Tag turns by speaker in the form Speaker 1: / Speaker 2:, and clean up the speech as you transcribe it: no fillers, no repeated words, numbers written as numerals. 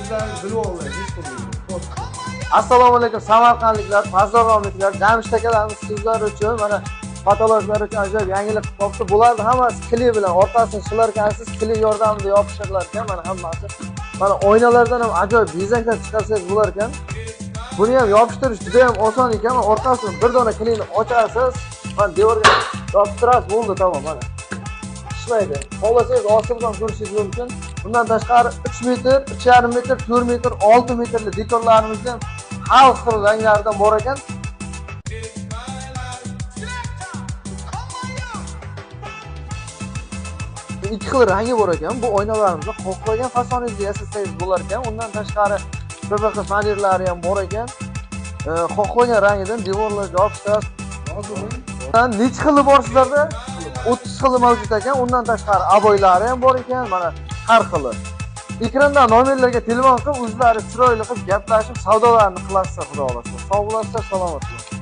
Speaker 1: sizlarni bilib olmaysiz hech qanday. Assalomu alaykum samarqandliklar, pazarnomliklar, Jamshid akalarimiz sizlar uchun mana patologlar uchun ajoyib yangilik qilib qopti. Bularni hammasi klip bilan orqasini shilar ekansiz, klip yordamida yopishtirlar ekan. Mana hammasi. Mana oynalardan ham ajoyib bezaklar chiqarsangiz bo'lar ekan. Buni ham yopishtirish juda ham oson ekan. Orqasini bir dona klipni ochasiz, mana devorga yopishtirasiz, bo'ldi, tamom mana. Ishlaydi. Xohlasangiz osildan ko'rishingiz mumkin. Bundan tashqari 3 metr, 3,5 metr, 4 metr, 6 metrli dekorlarimiz ham har xil ranglardan bor ekan. Ikki xil rangi bor ekan. Bu oynalarimizni xohlagan fasoningizga yasasangiz bo'lar ekan. Undan tashqari PPX panellari ham bor ekan. Xohlagan rangidan devorlarga yopishtirasiz. Necha xili bor sizlarda? 30 xili mavjud ekan. Undan tashqari aboylari ham bor ekan. Mana har xili. Ekrandan nomerlarga telefon qilib, o'zlari chiroyli qilib gaplashib, savdolarni qilasizlar, xudo xolasa. Sog' bo'lasizlar, salomat bo'lasizlar.